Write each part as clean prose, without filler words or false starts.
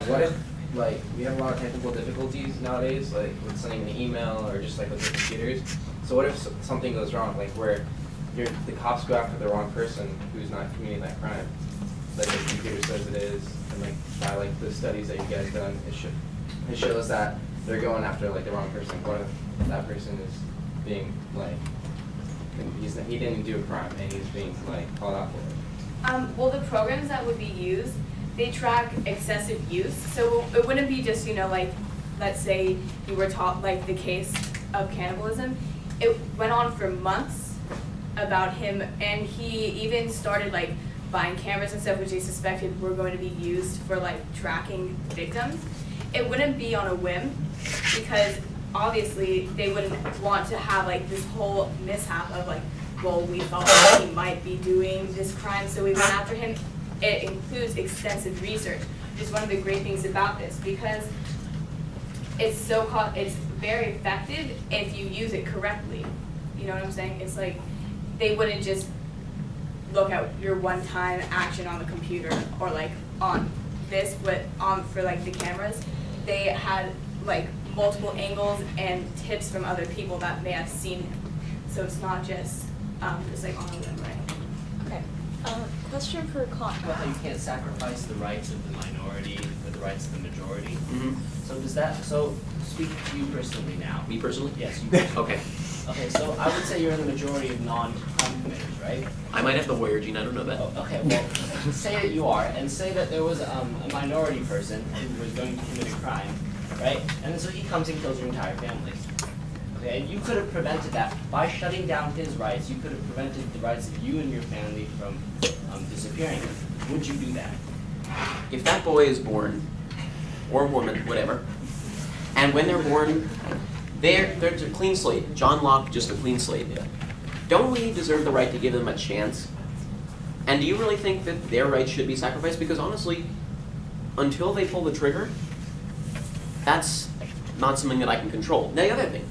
what if, like, we have a lot of technical difficulties nowadays, like with sending an email or just like with the computers. So what if something goes wrong, like where the cops go after the wrong person who's not committing that crime, like the computer says it is, and like by like the studies that you guys done, it shows that they're going after like the wrong person. What if that person is being like, he didn't do a crime and he's being like called out for it? Well, the programs that would be used, they track excessive use. So it wouldn't be just, like, let's say you were taught, like, the case of cannibalism. It went on for months about him, and he even started, like, buying cameras and stuff which they suspected were going to be used for, like, tracking victims. It wouldn't be on a whim, because obviously they wouldn't want to have, like, this whole mishap of, like, well, we thought that he might be doing this crime, so we went after him. It includes extensive research, which is one of the great things about this, because it's very effective if you use it correctly. You know what I'm saying? It's like they wouldn't just look at your one-time action on the computer or like on this, but for like the cameras, they had like multiple angles and tips from other people that may have seen him. So it's not just like on a whim, right? Okay. Question for Con. Well, how you can't sacrifice the rights of the minority for the rights of the majority. Mm-hmm. So speak to you personally now. Me personally? Yes, you personally. Okay. Okay, so I would say you're in the majority of non-crime committers, right? I might have the warrior gene, I don't know that. Oh, okay, well, say that you are, and say that there was a minority person who was going to commit a crime, right? And then so he comes and kills your entire family. Okay, and you could have prevented that by shutting down his rights. You could have prevented the rights of you and your family from disappearing. Would you do that? If that boy is born, or woman, whatever, and when they're born, they're a clean slate. John Locke, just a clean slate. Don't we deserve the right to give them a chance? And do you really think that their rights should be sacrificed? Because honestly, until they pull the trigger, that's not something that I can control. Now the other thing,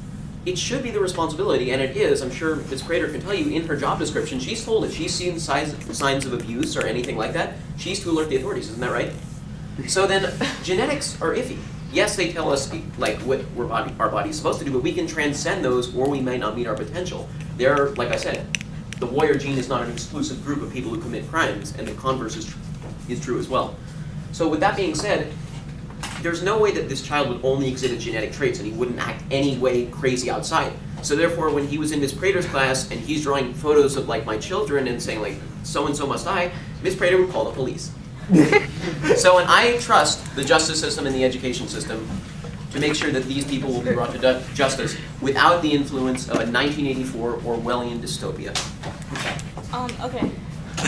it should be the responsibility, and it is, I'm sure Ms. Prater can tell you, in her job description, she's told if she's seen signs of abuse or anything like that, she's to alert the authorities, isn't that right? So then, genetics are iffy. Yes, they tell us like what our body's supposed to do, but we can transcend those or we might not meet our potential. There, like I said, the warrior gene is not an exclusive group of people who commit crimes, and the converse is true as well. So with that being said, there's no way that this child would only exhibit genetic traits and he wouldn't act any way crazy outside. So therefore, when he was in Ms. Prater's class and he's drawing photos of like my children and saying like, so-and-so must die, Ms. Prater would call the police. So, and I trust the justice system and the education system to make sure that these people will be brought to justice without the influence of a 1984 Orwellian dystopia. Okay.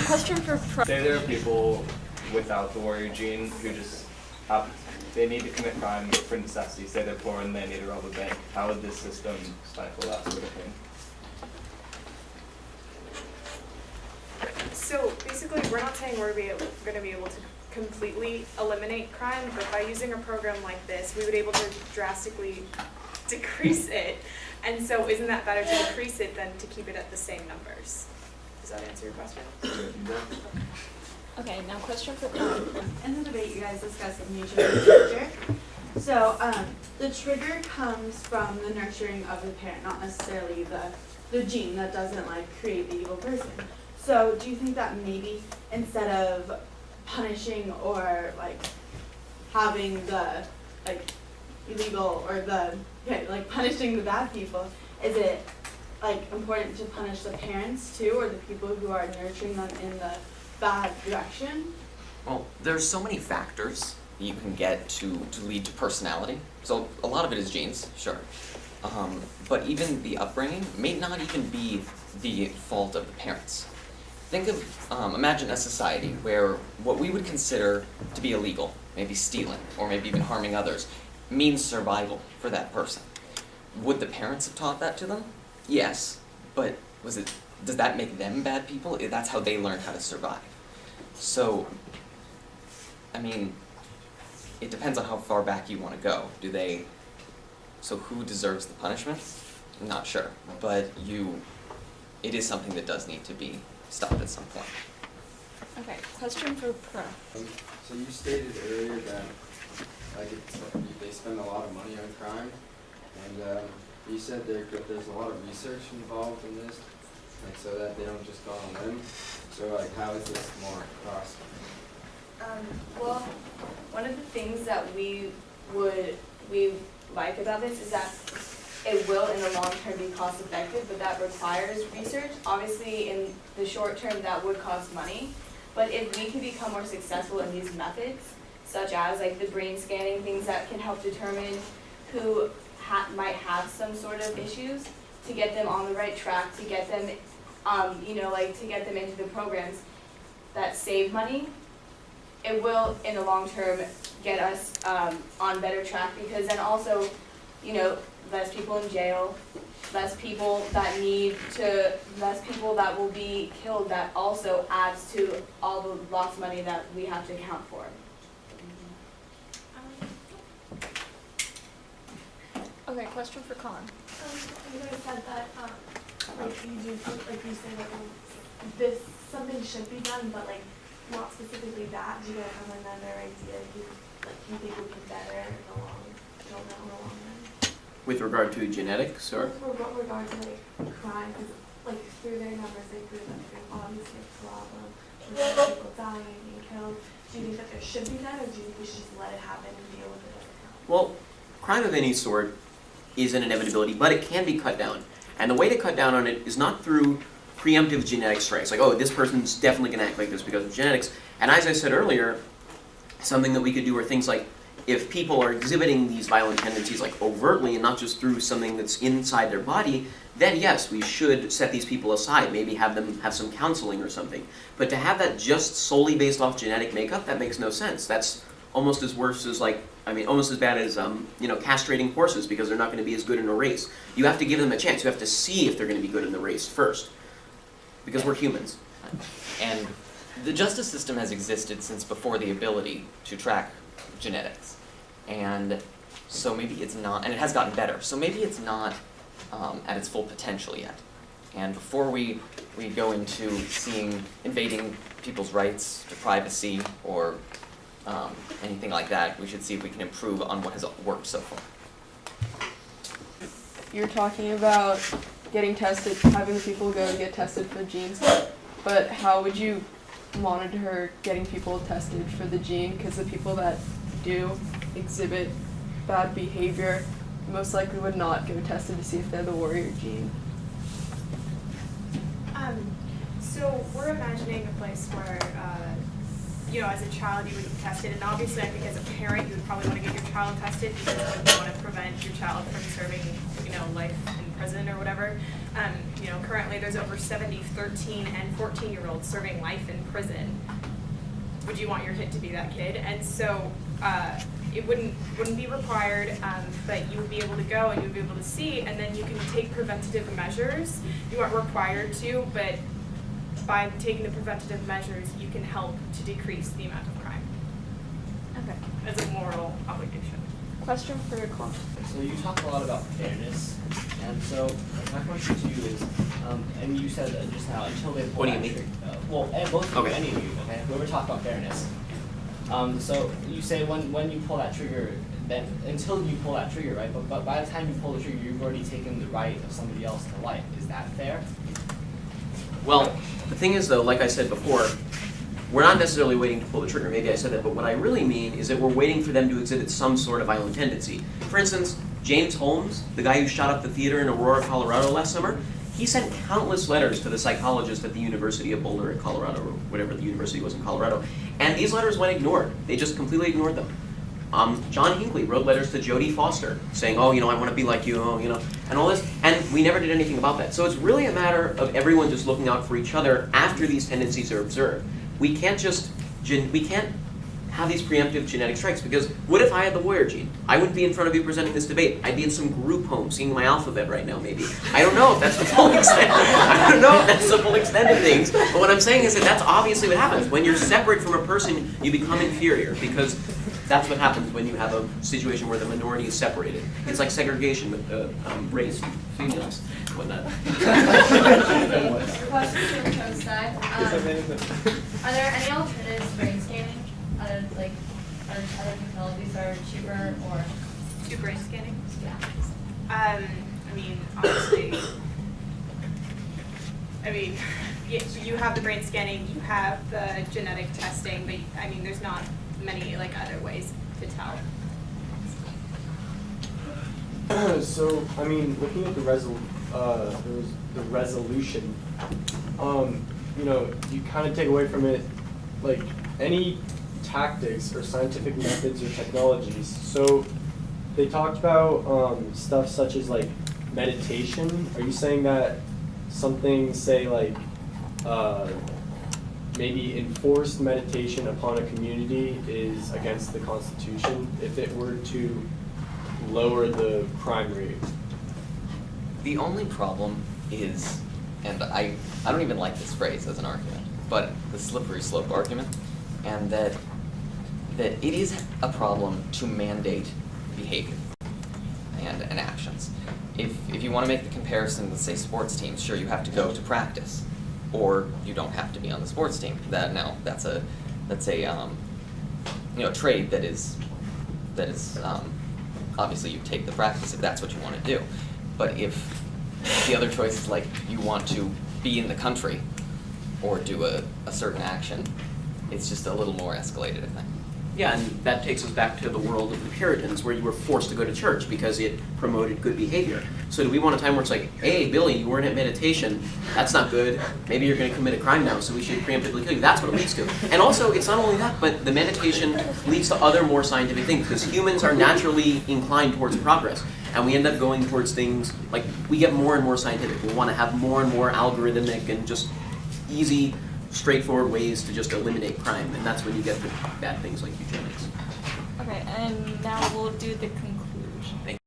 Question for Say there are people without the warrior gene who just they need to commit crime for necessity. Say they're poor and they need to rob a bank. How would this system stifle that sort of thing? So basically, we're not saying we're going to be able to completely eliminate crime, but by using a program like this, we would be able to drastically decrease it. And so isn't that better to decrease it than to keep it at the same numbers? Does that answer your question? Okay, now question for Con. In the debate, you guys discussed the nature of the trigger. So the trigger comes from the nurturing of the parent, not necessarily the gene that doesn't like create the evil person. So do you think that maybe instead of punishing or like having the like illegal or like punishing the bad people, is it like important to punish the parents too, or the people who are nurturing them in the bad direction? Well, there's so many factors you can get to lead to personality. So a lot of it is genes, sure. But even the upbringing may not even be the fault of the parents. Think of, imagine a society where what we would consider to be illegal, maybe stealing, or maybe even harming others, means survival for that person. Would the parents have taught that to them? Yes, but does that make them bad people? That's how they learn how to survive. So, I mean, it depends on how far back you want to go. So who deserves the punishment? I'm not sure, but it is something that does need to be stopped at some point. Okay, question for Pro. So you stated earlier that like they spend a lot of money on crime, and you said there's a lot of research involved in this, like so that they don't just go on a limb. So like, how is this more cost? Well, one of the things that we like about this is that it will in the long term be cost effective, but that requires research. Obviously in the short term that would cost money, but if we can become more successful in these methods, such as like the brain scanning, things that can help determine who might have some sort of issues, to get them on the right track, to get them, to get them into the programs that save money, it will, in the long term, get us on better track, because then also, less people in jail, less people that will be killed, that also adds to all the lost money that we have to account for. Okay, question for Colin. You guys said that, like you said, this, something should be done, but like, not specifically that. Do you guys have another idea you think would be better in the long run? With regard to genetics, or? With regard to like crime, because like through their numbers they prove that there's obviously a problem with people dying and being killed. Do you think that there should be that, or do you think we should just let it happen and deal with it as it comes? Well, crime of any sort is an inevitability, but it can be cut down. And the way to cut down on it is not through preemptive genetic strikes, like, oh, this person's definitely going to act like this because of genetics. And as I said earlier, something that we could do are things like, if people are exhibiting these violent tendencies like overtly and not just through something that's inside their body, then yes, we should set these people aside, maybe have them have some counseling or something. But to have that just solely based off genetic makeup, that makes no sense. That's almost as worse as almost as bad as castrating horses, because they're not going to be as good in a race. You have to give them a chance. You have to see if they're going to be good in the race first, because we're humans. And the justice system has existed since before the ability to track genetics. And so maybe it's not, and it has gotten better, so maybe it's not at its full potential yet. And before we go into invading people's rights to privacy or anything like that, we should see if we can improve on what has worked so far. You're talking about getting tested, having people go and get tested for genes, but how would you monitor getting people tested for the gene? Because the people that do exhibit bad behavior most likely would not go tested to see if they're the warrior gene. So we're imagining a place where, as a child you would be tested, and obviously I think as a parent you would probably want to get your child tested because you want to prevent your child from serving, life in prison or whatever. Currently there's over 70 13 and 14-year-olds serving life in prison. Would you want your kid to be that kid? And so it wouldn't be required, but you would be able to go and you would be able to see, and then you can take preventative measures. You aren't required to, but by taking the preventative measures, you can help to decrease the amount of crime. Okay. As a moral obligation. Question for Colin. So you talk a lot about fairness, and so my question to you is, and you said just now, until they pull What do you that mean? trigger, both of you, Okay. any of you, okay, whoever talked about fairness. So you say when you pull that trigger, then until you pull that trigger, right? But by the time you pull the trigger, you've already taken the right of somebody else to life. Is that fair? Well, the thing is though, like I said before, we're not necessarily waiting to pull the trigger, maybe I said that, but what I really mean is that we're waiting for them to exhibit some sort of violent tendency. For instance, James Holmes, the guy who shot up the theater in Aurora, Colorado last summer, he sent countless letters to the psychologist at the University of Boulder in Colorado, or whatever the university was in Colorado, and these letters went ignored. They just completely ignored them. John Hinckley wrote letters to Jodie Foster saying, oh, I want to be like you, and all this, and we never did anything about that. So it's really a matter of everyone just looking out for each other after these tendencies are observed. We can't have these preemptive genetic strikes, because what if I had the warrior gene? I wouldn't be in front of you presenting this debate. I'd be in some group home singing my alphabet right now, maybe. I don't know if that's the full extent. I don't know if that's the full extent of things. But what I'm saying is that that's obviously what happens. When you're separate from a person, you become inferior, because that's what happens when you have a situation where the minority is separated. It's like segregation with race, females, whatnot. Question from Coast Side. Are there any alternatives to brain scanning? other technologies are cheaper or? Do brain scanning? Yeah. I mean, honestly, you have the brain scanning, you have the genetic testing, but I mean, there's not many like other ways to tell. So, I mean, looking at the resolution, you know, you kind of take away from it, like, any tactics or scientific methods or technologies. So, they talked about stuff such as, like, meditation. Are you saying that something, say, like, maybe enforced meditation upon a community is against the Constitution if it were to lower the crime rate? The only problem is, and I don't even like this phrase as an argument, but the slippery slope argument, and that it is a problem to mandate behavior and actions. If you want to make the comparison with, say, sports teams, sure, you have to go to practice, or you don't have to be on the sports team. That's a trade that is obviously you take the practice if that's what you want to do. But if the other choice is like you want to be in the country or do a certain action, it's just a little more escalated, I think. Yeah, and that takes us back to the world of the Puritans, where you were forced to go to church because it promoted good behavior. So do we want a time where it's like, hey, Billy, you weren't at meditation, that's not good, maybe you're going to commit a crime now, so we should preemptively kill you. That's what it leads to. And also, it's not only that, but the meditation leads to other more scientific things, because humans are naturally inclined towards progress. And we end up going towards things, like, we get more and more scientific. We want to have more and more algorithmic and just easy, straightforward ways to just eliminate crime, and that's when you get the bad things like eugenics. Okay, and now we'll do the